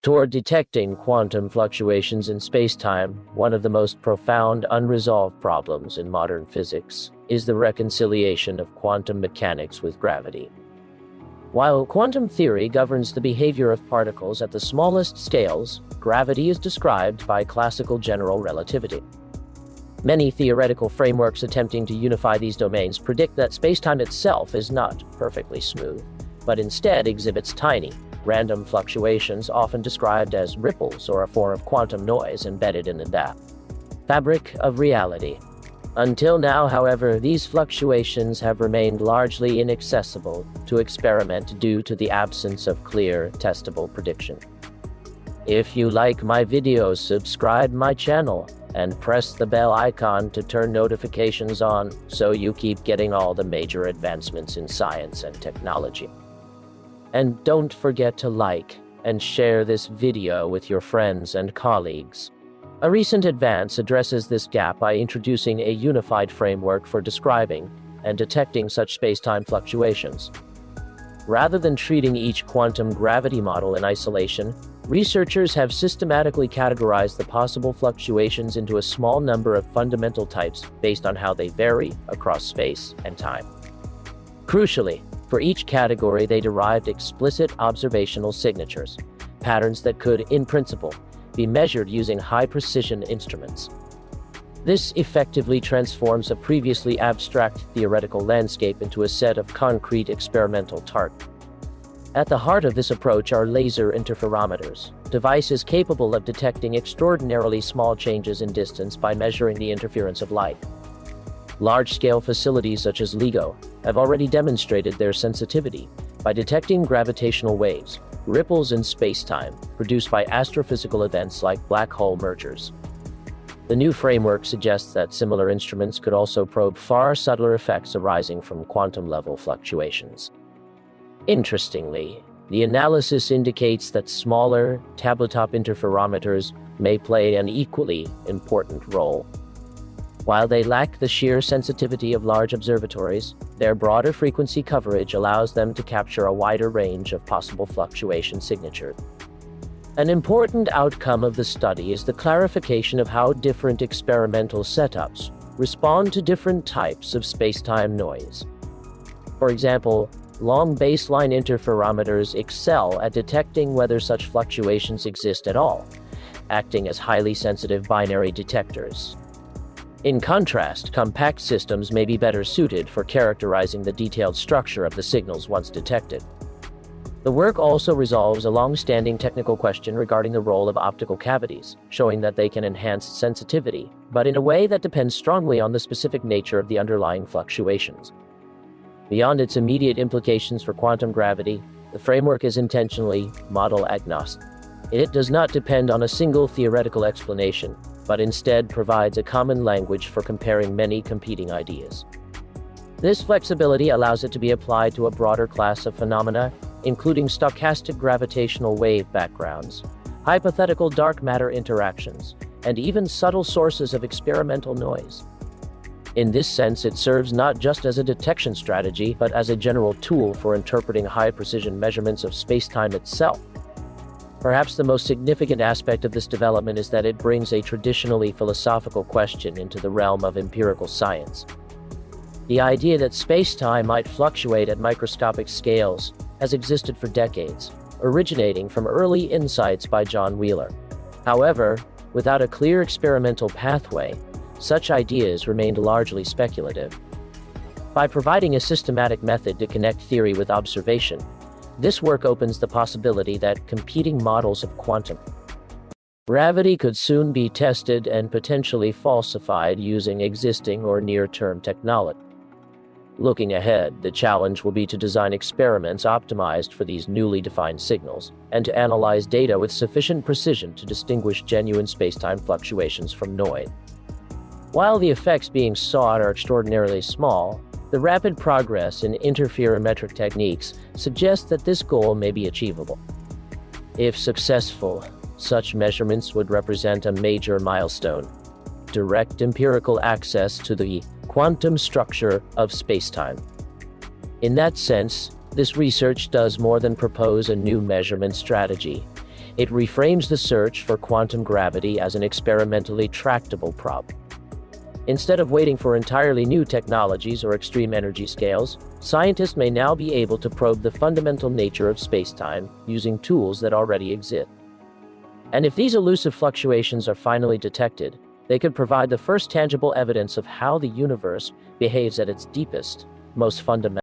Toward detecting quantum fluctuations in spacetime, one of the most profound unresolved problems in modern physics is the reconciliation of quantum mechanics with gravity. While quantum theory governs the behavior of particles at the smallest scales, gravity is described by classical general relativity. Many theoretical frameworks attempting to unify these domains predict that spacetime itself is not perfectly smooth, but instead exhibits tiny, random fluctuations often described as ripples or a form of quantum noise embedded in the fabric of reality. Until now, however, these fluctuations have remained largely inaccessible to experiment due to the absence of clear, testable prediction. If you like my videos, subscribe my channel and press the bell icon to turn notifications on so you keep getting all the major advancements in science and technology. And don't forget to like and share this video with your friends and colleagues. A recent advance addresses this gap by introducing a unified framework for describing and detecting such spacetime fluctuations. Rather than treating each quantum gravity model in isolation, researchers have systematically categorized the possible fluctuations into a small number of fundamental types based on how they vary across space and time. Crucially, for each category, they derived explicit observational signatures, patterns that could, in principle, be measured using high-precision instruments. This effectively transforms a previously abstract theoretical landscape into a set of concrete experimental targets. At the heart of this approach are laser interferometers, devices capable of detecting extraordinarily small changes in distance by measuring the interference of light. Large-scale facilities such as LIGO have already demonstrated their sensitivity by detecting gravitational waves, ripples in spacetime, produced by astrophysical events like black hole mergers. The new framework suggests that similar instruments could also probe far subtler effects arising from quantum-level fluctuations. Interestingly, the analysis indicates that smaller, tabletop interferometers may play an equally important role. While they lack the sheer sensitivity of large observatories, their broader frequency coverage allows them to capture a wider range of possible fluctuation signatures. An important outcome of the study is the clarification of how different experimental setups respond to different types of spacetime noise. For example, long baseline interferometers excel at detecting whether such fluctuations exist at all, acting as highly sensitive binary detectors. In contrast, compact systems may be better suited for characterizing the detailed structure of the signals once detected. The work also resolves a long-standing technical question regarding the role of optical cavities, showing that they can enhance sensitivity, but in a way that depends strongly on the specific nature of the underlying fluctuations. Beyond its immediate implications for quantum gravity, the framework is intentionally model agnostic. It does not depend on a single theoretical explanation, but instead provides a common language for comparing many competing ideas. This flexibility allows it to be applied to a broader class of phenomena, including stochastic gravitational wave backgrounds, hypothetical dark matter interactions, and even subtle sources of experimental noise. In this sense, it serves not just as a detection strategy, but as a general tool for interpreting high-precision measurements of spacetime itself. Perhaps the most significant aspect of this development is that it brings a traditionally philosophical question into the realm of empirical science. The idea that spacetime might fluctuate at microscopic scales has existed for decades, originating from early insights by John Wheeler. However, without a clear experimental pathway, such ideas remained largely speculative. By providing a systematic method to connect theory with observation, this work opens the possibility that competing models of quantum gravity could soon be tested and potentially falsified using existing or near-term technology. Looking ahead, the challenge will be to design experiments optimized for these newly defined signals, and to analyze data with sufficient precision to distinguish genuine spacetime fluctuations from noise. While the effects being sought are extraordinarily small, the rapid progress in interferometric techniques suggests that this goal may be achievable. If successful, such measurements would represent a major milestone: direct empirical access to the quantum structure of spacetime. In that sense, this research does more than propose a new measurement strategy. It reframes the search for quantum gravity as an experimentally tractable problem. Instead of waiting for entirely new technologies or extreme energy scales, scientists may now be able to probe the fundamental nature of spacetime using tools that already exist. And if these elusive fluctuations are finally detected, they could provide the first tangible evidence of how the universe behaves at its deepest, most fundamental